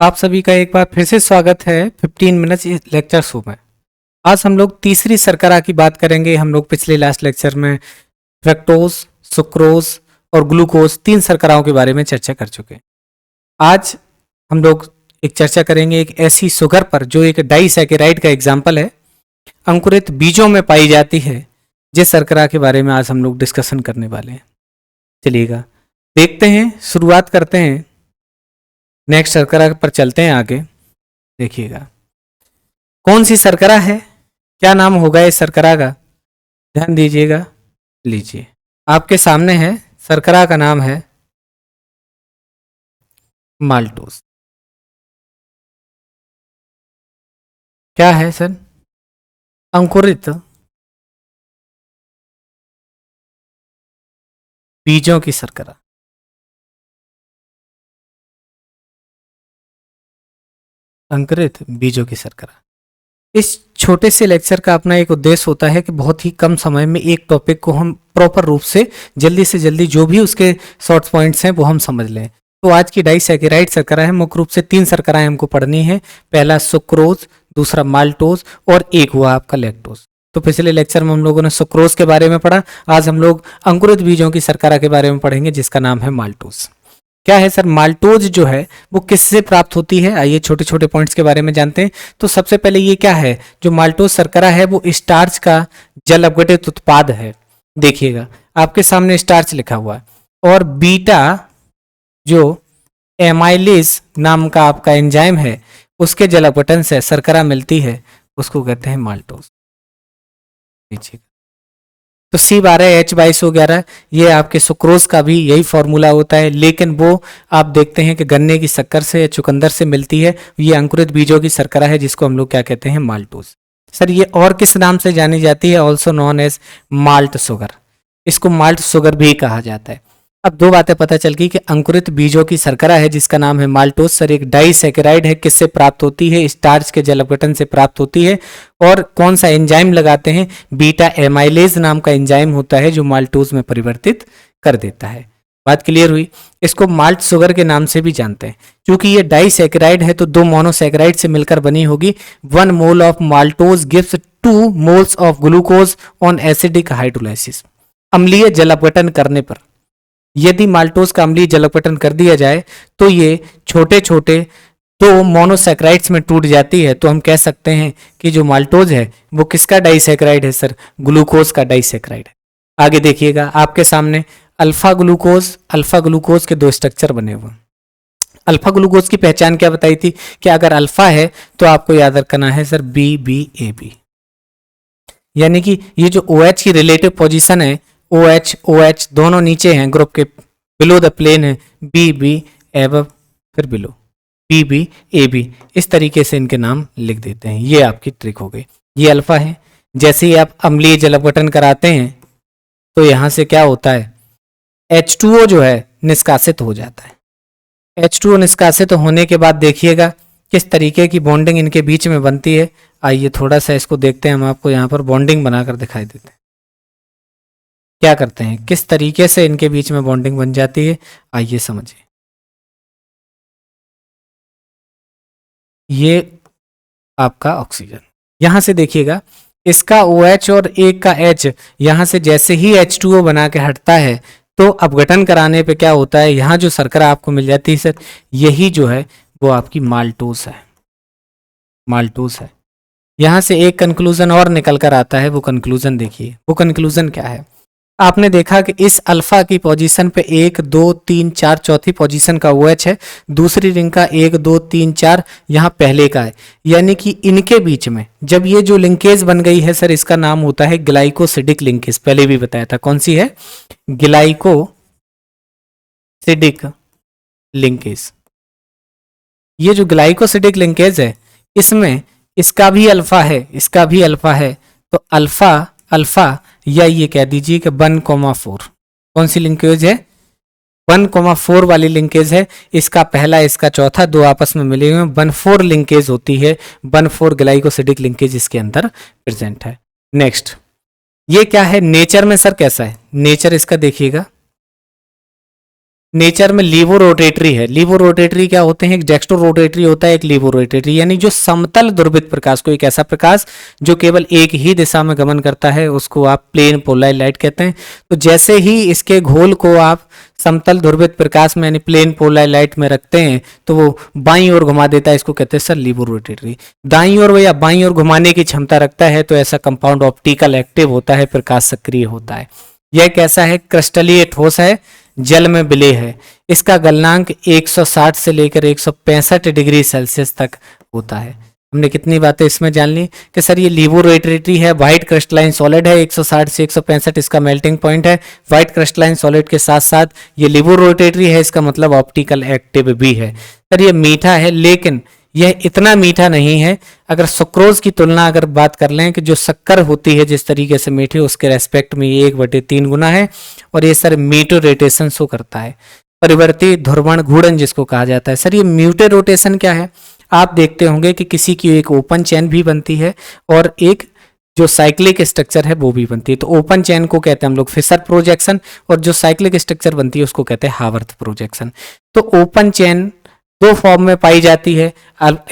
आप सभी का एक बार फिर से स्वागत है 15 मिनट्स लेक्चर शो में। आज हम लोग तीसरी शर्करा की बात करेंगे। हम लोग पिछले लास्ट लेक्चर में फ्रक्टोज, सुक्रोज और ग्लूकोज तीन शर्कराओं के बारे में चर्चा कर चुके हैं। आज हम लोग एक चर्चा करेंगे एक ऐसी शुगर पर जो एक डाइसैकेराइड का एग्जाम्पल है, अंकुरित बीजों में पाई जाती है, जिस शर्करा के बारे में आज हम लोग डिस्कशन करने वाले हैं। चलिएगा देखते हैं, शुरुआत करते हैं। नेक्स्ट शर्करा पर चलते हैं आगे। देखिएगा कौन सी शर्करा है, क्या नाम होगा इस शर्करा का, ध्यान दीजिएगा। लीजिए आपके सामने है, शर्करा का नाम है माल्टोज। क्या है सर? अंकुरित बीजों की शर्करा। अंकुरित बीजों की शर्करा। इस छोटे से लेक्चर का अपना एक उद्देश्य होता है कि बहुत ही कम समय में एक टॉपिक को हम प्रॉपर रूप से जल्दी जो भी उसके शॉर्ट पॉइंट्स हैं वो हम समझ लें। तो आज की डाइसैकेराइड शर्करा है, मुख्य रूप से तीन शर्कराएं हमको पढ़नी है। पहला सुक्रोज, दूसरा माल्टोज और एक हुआ आपका लैक्टोज। तो पिछले लेक्चर में हम लोगों ने सुक्रोज के बारे में पढ़ा। आज हम लोग अंकुरित बीजों की शर्करा के बारे में पढ़ेंगे जिसका नाम है माल्टोज। क्या है सर? माल्टोज जो है वो किससे प्राप्त होती है? आइए छोटे छोटे पॉइंट्स के बारे में जानते हैं। तो सबसे पहले ये क्या है, जो माल्टोज शर्करा है वो स्टार्च का जल अपघटित उत्पाद है। देखिएगा आपके सामने स्टार्च लिखा हुआ है और बीटा जो एमाइलेज नाम का आपका एंजाइम है उसके जल अपघटन से शर्करा मिलती है, उसको कहते हैं माल्टोज। देखिएगा तो C12H2211 ये आपके सुक्रोज का भी यही फॉर्मूला होता है, लेकिन वो आप देखते हैं कि गन्ने की शक्कर से या चुकंदर से मिलती है। ये अंकुरित बीजों की शर्करा है जिसको हम लोग क्या कहते हैं? माल्टोज। सर ये और किस नाम से जानी जाती है? Also known as malt sugar. इसको माल्ट शुगर भी कहा जाता है। अब दो बातें पता चल गई कि अंकुरित बीजों की शर्करा है जिसका नाम है माल्टोज। सर एक डाइसैकेराइड है, किससे प्राप्त होती है? स्टार्च के जल अपघटन से प्राप्त होती है। और कौन सा एंजाइम लगाते हैं? बीटा एमाइलेज नाम का एंजाइम होता है जो माल्टोज में परिवर्तित कर देता है। बात क्लियर हुई? इसको माल्ट शुगर के नाम से भी जानते हैं। क्योंकि ये डाइसैकेराइड है तो दो मोनोसैकेराइड से मिलकर बनी होगी। 1 mole of maltose gives 2 moles of glucose on acidic hydrolysis. अम्लीय जल अपघटन करने पर यदि माल्टोज का अम्लीय जल अपघटन कर दिया जाए तो ये छोटे छोटे दो मोनोसैकेराइड्स में टूट जाती है। तो हम कह सकते हैं कि जो माल्टोज है वो किसका डाइसैकेराइड है? सर ग्लूकोज का डाइसैकेराइड है। आगे देखिएगा आपके सामने अल्फा ग्लूकोज के दो स्ट्रक्चर बने हुए। अल्फा ग्लूकोज की पहचान क्या बताई थी कि अगर अल्फा है तो आपको याद रखना है सर BBAB, यानी कि ये जो OH की रिलेटिव पोजीशन है, OH दोनों नीचे हैं ग्रुप के, बिलो द प्लेन है, BB एवं फिर बिलो BBAB। इस तरीके से इनके नाम लिख देते हैं। ये आपकी ट्रिक हो गई। ये अल्फा है। जैसे ही आप अम्लीय जल अपघटन कराते हैं तो यहां से क्या होता है? H2O जो है निष्कासित हो जाता है। H2O निष्कासित होने के बाद देखिएगा किस तरीके की बॉन्डिंग इनके बीच में बनती है। आइए थोड़ा सा इसको देखते हैं। हम आपको यहाँ पर बॉन्डिंग बनाकर दिखाई देते हैं। क्या करते हैं, किस तरीके से इनके बीच में बॉन्डिंग बन जाती है, आइए समझिए। ये आपका ऑक्सीजन, यहां से देखिएगा इसका OH और एक का H, यहां से जैसे ही H2O बना के हटता है तो अपघटन कराने पे क्या होता है? यहां जो शर्करा आपको मिल जाती है सर, यही जो है वो आपकी माल्टोज है। माल्टोज है। यहां से एक कंक्लूजन और निकल कर आता है। वो कंक्लूजन देखिए, वो कंक्लूजन क्या है? आपने देखा कि इस अल्फा की पोजीशन पे 1 2 3 4 चौथी पोजीशन का OH है, दूसरी रिंग का 1 2 3 4 यहाँ पहले का है। यानी कि इनके बीच में जब ये जो लिंकेज बन गई है सर, इसका नाम होता है ग्लाइकोसिडिक लिंकेज। पहले भी बताया था, कौन सी है? Glycosidic linkage. ये जो ग्लाइकोसिडिक लिंकेज है इसमें इसका भी अल्फा है, इसका भी अल्फा है। तो अल्फा या ये कह दीजिए कि 1,4। कौन सी लिंकेज है? 1,4 वाली लिंकेज है। इसका पहला, इसका चौथा, दो आपस में मिले हुए 1,4 लिंकेज होती है। 1,4 ग्लाइकोसिडिक लिंकेज इसके अंदर प्रेजेंट है। नेक्स्ट, ये क्या है नेचर में सर? कैसा है नेचर इसका? देखिएगा नेचर में लीवो रोटेटरी है। लीवो रोटेटरी क्या होते हैं? एक डेक्स्ट्रो रोटेटरी होता है, एक लीवो रोटेटरी, यानी जो समतल दुर्भित प्रकाश को, एक ऐसा प्रकाश जो केवल एक ही दिशा में गमन करता है, उसको आप प्लेन पोलराइज लाइट कहते हैं। तो जैसे ही इसके घोल को आप समतल ध्रुवित प्रकाश में यानी प्लेन पोलराइज लाइट में रखते हैं तो वो बाईं ओर घुमा देता है, इसको कहते हैं सर लीवो रोटेटरी। दाईं ओर या बाईं ओर घुमाने की क्षमता रखता है तो ऐसा कंपाउंड ऑप्टिकल एक्टिव होता है, प्रकाश सक्रिय होता है। यह कैसा है? क्रिस्टलीय ठोस है, जल में विलेय है। इसका गलनांक 160 से लेकर 165 डिग्री सेल्सियस तक होता है। हमने कितनी बातें इसमें जान ली कि सर ये लीवो रोटेटरी है, व्हाइट क्रिस्टलाइन सॉलिड है, 160 से 165 इसका मेल्टिंग पॉइंट है। व्हाइट क्रिस्टलाइन सॉलिड के साथ साथ ये लीवो रोटेटरी है, इसका मतलब ऑप्टिकल एक्टिव भी है। सर ये मीठा है, लेकिन यह इतना मीठा नहीं है। अगर सुक्रोज की तुलना अगर बात कर लें कि जो शक्कर होती है जिस तरीके से मीठी, उसके रेस्पेक्ट में ये 1/3 गुना है। और ये सर म्यूटे रोटेशन शो करता है, परिवर्ती ध्रुवण घूर्णन जिसको कहा जाता है। सर ये म्यूटे रोटेशन क्या है? आप देखते होंगे कि किसी की एक ओपन चेन भी बनती है और एक जो साइक्लिक स्ट्रक्चर है वो भी बनती है। तो ओपन चेन को कहते हैं हम लोग फिशर प्रोजेक्शन, और जो साइक्लिक स्ट्रक्चर बनती है उसको कहते हैं हावर्थ प्रोजेक्शन। तो ओपन चेन दो फॉर्म में पाई जाती है,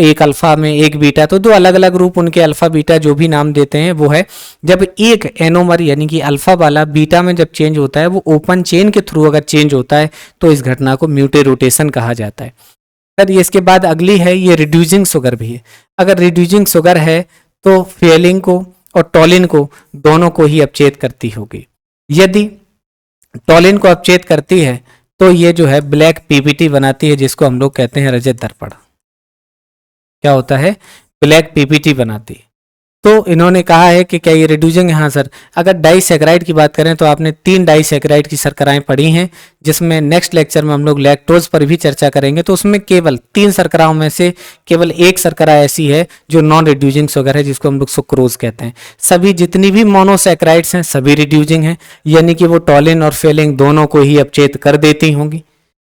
एक अल्फा में एक बीटा। तो दो अलग अलग रूप उनके अल्फा बीटा जो भी नाम देते हैं वो है, जब एक एनोमर यानी कि अल्फा वाला बीटा में जब चेंज होता है, वो ओपन चेन के थ्रू अगर चेंज होता है तो इस घटना को म्यूटे रोटेशन कहा जाता है। सर इसके बाद अगली है ये रिड्यूसिंग शुगर भी है। अगर रिड्यूसिंग शुगर है तो फेलिंग को और टॉलिन को दोनों को ही अपचेत करती होगी। यदि टॉलिन को अपचेत करती है तो ये जो है ब्लैक पीपीटी बनाती है, जिसको हम लोग कहते हैं रजत दर्पण। क्या होता है? ब्लैक पीपीटी बनाती है। तो इन्होंने कहा है कि क्या ये रिड्यूसिंग है? हाँ सर। अगर डाइसैकेराइड की बात करें तो आपने 3 डाइसैकेराइड की शर्कराएं पढ़ी हैं, जिसमें नेक्स्ट लेक्चर में हम लोग लैक्टोज पर भी चर्चा करेंगे। तो उसमें केवल 3 शर्कराओं में से केवल एक शर्करा ऐसी है जो नॉन रिड्यूसिंग शुगर है, जिसको हम लोग सुक्रोज कहते हैं। सभी जितनी भी मोनोसैकेराइड्स हैं सभी रिड्यूसिंग हैं, यानी कि वो टॉलिन और फेलिंग दोनों को ही अपचेत कर देती होंगी।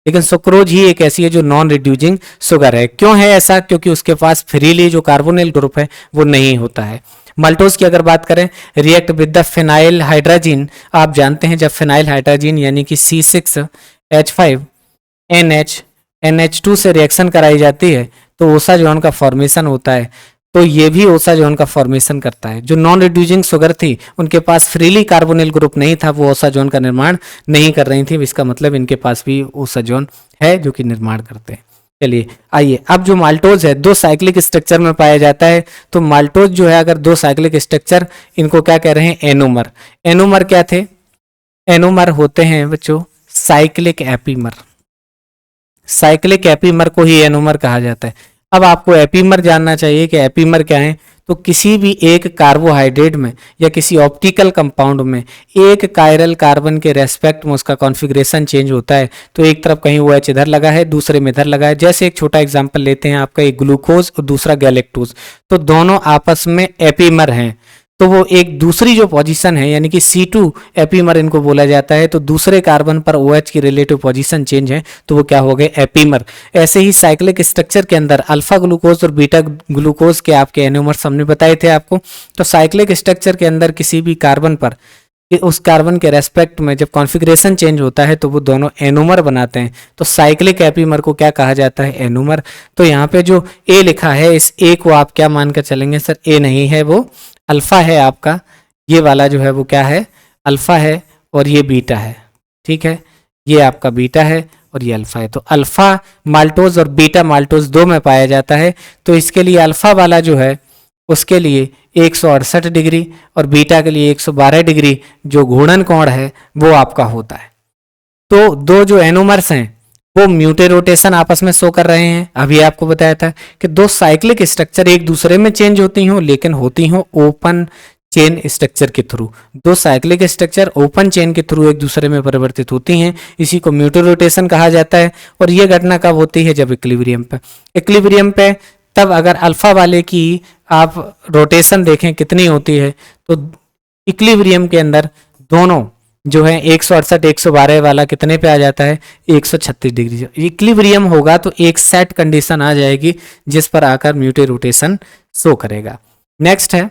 लेकिन सुक्रोज ही एक ऐसी है जो नॉन रिड्यूसिंग शुगर है। क्यों है ऐसा? क्योंकि उसके पास फ्रीली जो कार्बोनिल ग्रुप है वो नहीं होता है। माल्टोज की अगर बात करें, react with the phenyl hydrogen. आप जानते हैं जब फिनाइल हाइड्रोजन यानी कि C6H5NH2 से रिएक्शन कराई जाती है तो ओसा जोन का फॉर्मेशन होता है। तो ये भी ओसा जोन का फॉर्मेशन करता है। जो नॉन रिड्यूसिंग शुगर थी उनके पास फ्रीली कार्बोनिल ग्रुप नहीं था, वो ओसा जोन का निर्माण नहीं कर रही थी। इसका मतलब इनके पास भी ओसा जोन है जो कि निर्माण करते हैं। चलिए आइए, अब जो माल्टोज है 2 साइक्लिक स्ट्रक्चर में पाया जाता है। तो माल्टोज जो है अगर 2 साइक्लिक स्ट्रक्चर, इनको क्या कह रहे हैं? एनोमर। एनोमर क्या थे? एनोमर होते हैं बच्चों साइक्लिक एपीमर। साइक्लिक एपीमर को ही एनोमर कहा जाता है। अब आपको एपीमर जानना चाहिए कि एपीमर क्या है। तो किसी भी एक कार्बोहाइड्रेट में या किसी ऑप्टिकल कंपाउंड में एक कायरल कार्बन के रेस्पेक्ट में उसका कॉन्फ़िगरेशन चेंज होता है। तो एक तरफ कहीं वो एच इधर लगा है, दूसरे में इधर लगा है। जैसे एक छोटा एग्जांपल लेते हैं आपका, एक ग्लूकोज और दूसरा गैलेक्टोज, तो दोनों आपस में एपीमर हैं। तो वो एक दूसरी जो पोजीशन है यानी कि C2 एपीमर इनको बोला जाता है। तो दूसरे कार्बन पर OH की रिलेटिव पोजीशन चेंज है तो वो क्या हो गए? एपीमर। ऐसे ही साइक्लिक स्ट्रक्चर के अंदर अल्फा ग्लूकोज और बीटा ग्लूकोज के आपके एनोमर्स हमने बताए थे आपको। तो साइक्लिक स्ट्रक्चर के अंदर किसी भी कार्बन पर उस कार्बन के रेस्पेक्ट में जब कॉन्फ़िगरेशन चेंज होता है तो वो दोनों एनोमर बनाते हैं। तो साइक्लिक एपीमर को क्या कहा जाता है? एनोमर। तो यहाँ पे जो ए लिखा है, इस ए को आप क्या मानकर चलेंगे? सर ए नहीं है, वो अल्फा है आपका। ये वाला जो है वो क्या है? अल्फा है और ये बीटा है। ठीक है, ये आपका बीटा है और ये अल्फा है। तो अल्फा माल्टोज और बीटा माल्टोज 2 में पाया जाता है। तो इसके लिए अल्फा वाला जो है उसके लिए 168 डिग्री और बीटा के लिए 112 डिग्री जो घूर्णन कोण है वो आपका होता है। तो 2 जो एनोमर्स हैं वो म्यूटे रोटेशन आपस में शो कर रहे हैं। अभी आपको बताया था कि 2 साइक्लिक स्ट्रक्चर एक दूसरे में चेंज होती हों, लेकिन होती हों ओपन चेन स्ट्रक्चर के through. 2 cyclic structure open chain के थ्रू एक दूसरे में परिवर्तित होती हैं, इसी को म्यूटे रोटेशन कहा जाता है। और ये घटना कब होती है? जब इक्विलिब्रियम पे। इक्विलिब्रियम पे तब अगर अल्फा वाले की आप रोटेशन देखें कितनी होती है, तो इक्विलिब्रियम के अंदर दोनों जो है 168 112 वाला कितने पे आ जाता है? 136 डिग्री। इक्विलिब्रियम होगा तो एक सेट कंडीशन आ जाएगी जिस पर आकर म्यूटे रोटेशन शो करेगा। नेक्स्ट है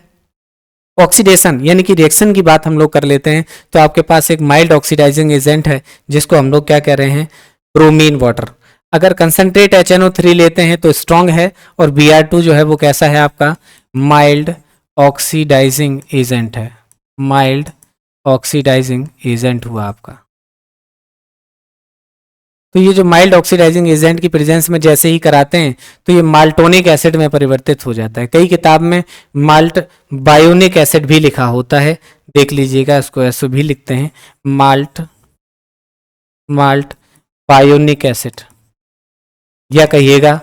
ऑक्सीडेशन, यानी कि रिएक्शन की बात हम लोग कर लेते हैं। तो आपके पास एक माइल्ड ऑक्सीडाइजिंग एजेंट है जिसको हम लोग क्या कह रहे हैं? Bromine water. अगर कंसंट्रेट HNO3 लेते हैं तो स्ट्रॉन्ग है, और Br2 जो है वो कैसा है आपका, माइल्ड ऑक्सीडाइजिंग एजेंट है, माइल्ड ऑक्सीडाइजिंग एजेंट हुआ आपका। तो ये जो माइल्ड ऑक्सीडाइजिंग एजेंट की प्रेजेंस में जैसे ही कराते हैं तो ये माल्टोनिक एसिड में परिवर्तित हो जाता है। कई किताब में माल्ट बायोनिक एसिड भी लिखा होता है, देख लीजिएगा, इसको ऐसे भी लिखते हैं, माल्ट बायोनिक एसिड, या कहिएगा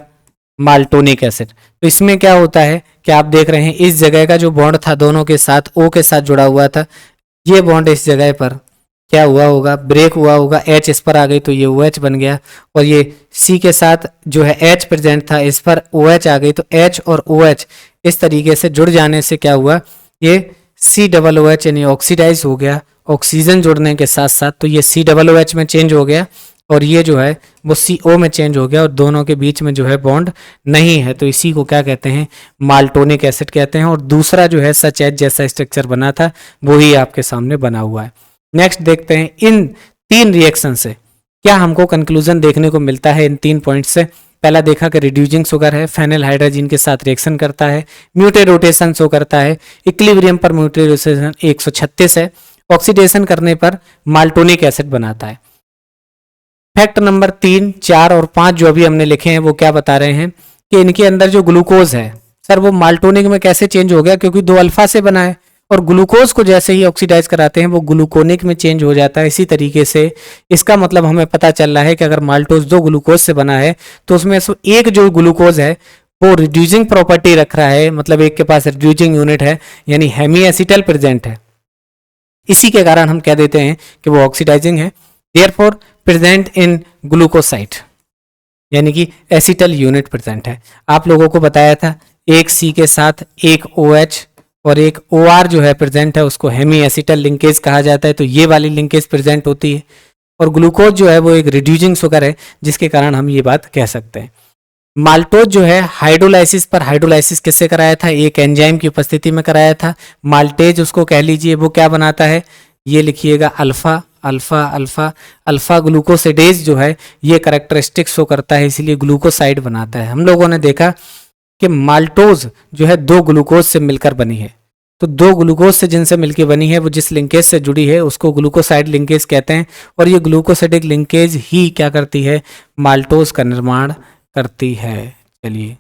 माल्टोनिक एसिड। तो इसमें क्या होता है कि आप देख रहे हैं इस जगह का जो बॉन्ड था दोनों के साथ, O के साथ जुड़ा हुआ था, ये बॉन्ड इस जगह पर क्या हुआ होगा, ब्रेक हुआ होगा, H इस पर आ गई तो ये OH बन गया, और ये C के साथ जो है H प्रेजेंट था, इस पर OH आ गई तो H और OH इस तरीके से जुड़ जाने से क्या हुआ, ये COOH यानी ऑक्सीडाइज हो गया, ऑक्सीजन जुड़ने के साथ साथ, तो ये COOH में चेंज हो गया और ये जो है वो CO में चेंज हो गया, और दोनों के बीच में जो है बॉन्ड नहीं है, तो इसी को क्या कहते हैं, माल्टोनिक एसिड कहते हैं। और दूसरा जो है सच एच जैसा स्ट्रक्चर बना था वो ही आपके सामने बना हुआ है। नेक्स्ट देखते हैं इन 3 रिएक्शन से क्या हमको कंक्लूजन देखने को मिलता है इन 3 पॉइंट से। पहला देखा कि रिड्यूसिंग शुगर है, फेनिल हाइड्रोजन के साथ रिएक्शन करता है, म्यूटेट रोटेशन शो करता है, इक्विलिब्रियम पर म्यूटेट रोटेशन 136 है, ऑक्सीडेशन करने पर माल्टोनिक एसिड बनाता है। फैक्ट नंबर 3, 4 और 5 जो अभी हमने लिखे हैं वो क्या बता रहे हैं कि इनके अंदर जो ग्लूकोज है सर वो माल्टोनिक में कैसे चेंज हो गया, क्योंकि 2 अल्फा से बना है, और ग्लूकोज को जैसे ही ऑक्सीडाइज कराते हैं वो ग्लूकोनिक में चेंज हो जाता है। इसी तरीके से इसका मतलब हमें पता चल रहा है कि अगर माल्टोज 2 ग्लूकोज से बना है तो उसमें से एक जो ग्लूकोज है वो रिड्यूसिंग प्रॉपर्टी रख रहा है, मतलब एक के पास रिड्यूसिंग यूनिट है, यानी हेमी एसिटल प्रेजेंट है। इसी के कारण हम कह देते हैं कि वो ऑक्सीडाइजिंग है। देयरफॉर प्रेजेंट इन ग्लूकोसाइड, यानी कि एसिटल यूनिट प्रेजेंट है। आप लोगों को बताया था एक C के साथ एक OH और एक OR जो है प्रेजेंट है, उसको हेमी एसिटल लिंकेज कहा जाता है, तो ये वाली लिंकेज प्रेजेंट होती है। और ग्लूकोज जो है वो एक रिड्यूसिंग शुगर है, जिसके कारण हम ये बात कह सकते हैं। माल्टोज जो है हाइड्रोलाइसिस पर, हाइड्रोलाइसिस किससे कराया था, एक एंजाइम की उपस्थिति में कराया था। माल्टेज उसको कह लीजिए, वो क्या बनाता है, ये लिखिएगा alpha alpha alpha alpha glucosidase जो है ये कैरेक्टरिस्टिक शो करता है, इसलिए ग्लूकोसाइड बनाता है। हम लोगों ने देखा कि माल्टोज जो है 2 ग्लूकोज से मिलकर बनी है, तो 2 ग्लूकोज से जिनसे मिलकर बनी है वो जिस लिंकेज से जुड़ी है उसको ग्लूकोसाइड लिंकेज कहते हैं, और ये ग्लूकोसाइडिक लिंकेज ही क्या करती है, माल्टोज का निर्माण करती है। चलिए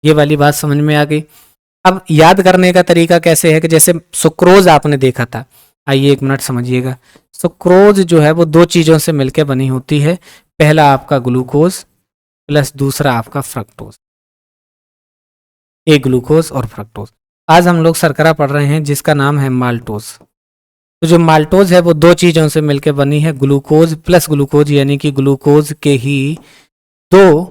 ये वाली बात समझ में आ गई। अब याद करने का तरीका कैसे है कि जैसे सुक्रोज आपने देखा था, आइए 1 मिनट समझिएगा। सुक्रोज जो है वो 2 चीजों से मिलकर बनी होती है, पहला आपका ग्लूकोज प्लस दूसरा आपका फ्रक्टोज, एक ग्लूकोज और फ्रक्टोज। आज हम लोग शर्करा पढ़ रहे हैं जिसका नाम है माल्टोज। तो जो माल्टोज है वो 2 चीजों से मिलकर बनी है, ग्लूकोज प्लस ग्लूकोज, यानी कि ग्लूकोज के ही 2,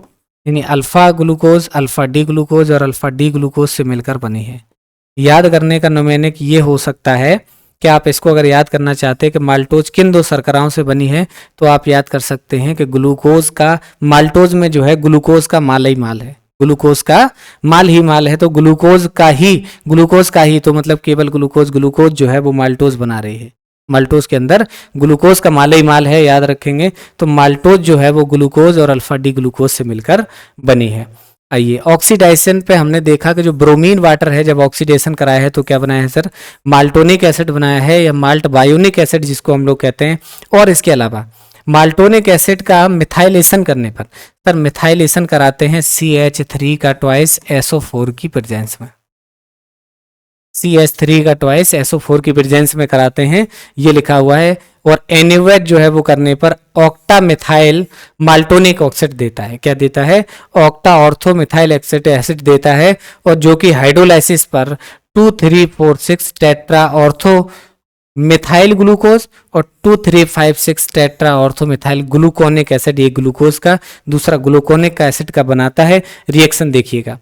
यानी alpha glucose, alpha D glucose और अल्फा डी ग्लूकोज से मिलकर बनी है। याद करने का न्यूमेरिक ये हो सकता है कि आप इसको अगर याद करना चाहते हैं कि माल्टोज किन 2 शर्कराओं से बनी है, तो आप याद कर सकते हैं कि ग्लूकोज का, माल्टोज में जो है ग्लूकोज का माल ही माल है, ग्लूकोज का माल ही माल है, तो ग्लूकोज का ही तो मतलब केवल ग्लूकोज जो है वो माल्टोज बना रही है। माल्टोज के अंदर ग्लूकोज का माल ही माल है, याद रखेंगे। तो माल्टोज जो है वो ग्लूकोज और अल्फा डी ग्लूकोज से मिलकर बनी है। आइए ऑक्सीडाइजेशन पे हमने देखा कि जो ब्रोमीन वाटर है जब ऑक्सीडेशन कराया है तो क्या बनाया है सर, माल्टोनिक एसिड बनाया है, या माल्ट बायोनिक एसिड जिसको हम लोग कहते हैं। और इसके अलावा माल्टोनिक एसिड का मिथाइलेशन करने पर सर मिथाइलेशन कराते हैं CH3 का ट्वाइस SO4 की प्रेजेंस में, CH3 का ट्वाइस SO4 की प्रेजेंस में कराते हैं, ये लिखा हुआ है। और एनिवेट जो है वो करने पर ऑक्टा मिथाइल माल्टोनिक ऑक्साइड देता है, क्या देता है, ऑक्टा ऑर्थो मिथाइल एसिड देता है, और जो कि हाइड्रोलाइसिस पर 2346 टेट्रा ऑर्थो मिथाइल ग्लूकोज और 2356 tetra ortho methyl gluconic acid, ये ग्लूकोज का दूसरा ग्लूकोनिक का एसिड का बनाता है। रिएक्शन देखिएगा,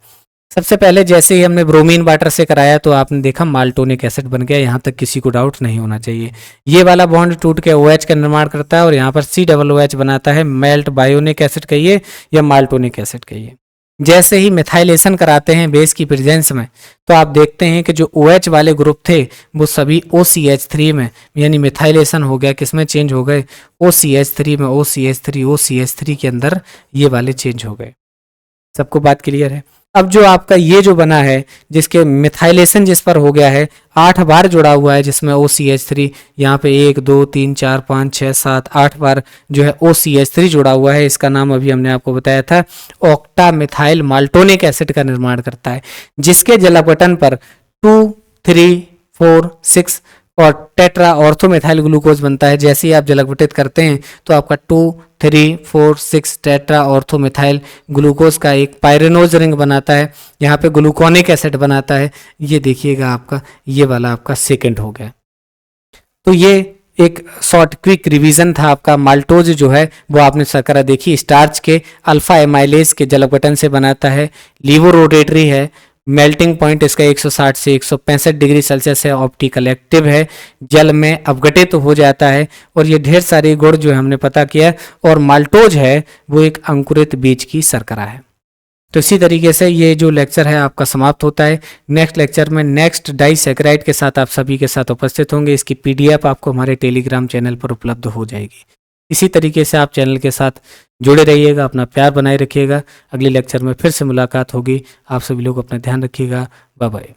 सबसे पहले जैसे ही हमने ब्रोमीन वाटर से कराया तो आपने देखा माल्टोनिक एसिड बन गया, यहाँ तक किसी को डाउट नहीं होना चाहिए। ये वाला बॉन्ड टूट के OH का निर्माण करता है और यहाँ पर COOH बनाता है, मेल्ट बायोनिक एसिड कहिए या माल्टोनिक एसिड कहिए। जैसे ही मिथाइलेशन कराते हैं बेस की प्रेजेंस में, तो आप देखते हैं कि जो OH वाले ग्रुप थे वो सभी OCH3 में, यानी मिथाइलेशन हो गया, किसमें चेंज हो गए, OCH3 में, OCH3 के अंदर ये वाले चेंज हो गए। सबको बात क्लियर है? अब जो आपका ये जो बना है जिसके मिथाइलेशन जिस पर हो गया है 8 बार जुड़ा हुआ है, जिसमें OCH3 यहाँ पे 1 2 3 4 5 6 7 8 बार जो है OCH3 जुड़ा हुआ है, इसका नाम अभी हमने आपको बताया था ऑक्टा मिथाइल माल्टोनिक एसिड का निर्माण करता है, जिसके जल अपघटन पर 2 3 4 6 और टेट्रा ऑर्थोमेथाइल ग्लूकोज बनता है। जैसे ही आप जल अपघटित करते हैं तो आपका 2 3 4 6 टेट्रा ऑर्थोमेथाइल ग्लूकोज का एक पायरेनोज रिंग बनाता है, यहाँ पे ग्लूकोनिक एसिड बनाता है। ये देखिएगा आपका ये वाला आपका सेकंड हो गया। तो ये एक शॉर्ट क्विक रिवीजन था आपका। माल्टोज जो है वो आपने शर्करा देखी स्टार्च के अल्फा एमाइलेज के जल अपघटन से बनाता है, लीवो रोटेटरी है, मेल्टिंग पॉइंट इसका 160 से 165 डिग्री सेल्सियस है, ऑप्टिकल एक्टिव है, जल में अपघटित हो जाता है, और ये ढेर सारे गुण जो हमने पता किया। और माल्टोज है वो एक अंकुरित बीज की शर्करा है। तो इसी तरीके से ये जो लेक्चर है आपका समाप्त होता है। नेक्स्ट लेक्चर में नेक्स्ट डाइसैकेराइड के साथ आप सभी के साथ उपस्थित होंगे। इसकी PDF आपको हमारे टेलीग्राम चैनल पर उपलब्ध हो जाएगी। इसी तरीके से आप चैनल के साथ जुड़े रहिएगा, अपना प्यार बनाए रखिएगा। अगले लेक्चर में फिर से मुलाकात होगी। आप सभी लोग अपना ध्यान रखिएगा। Bye bye.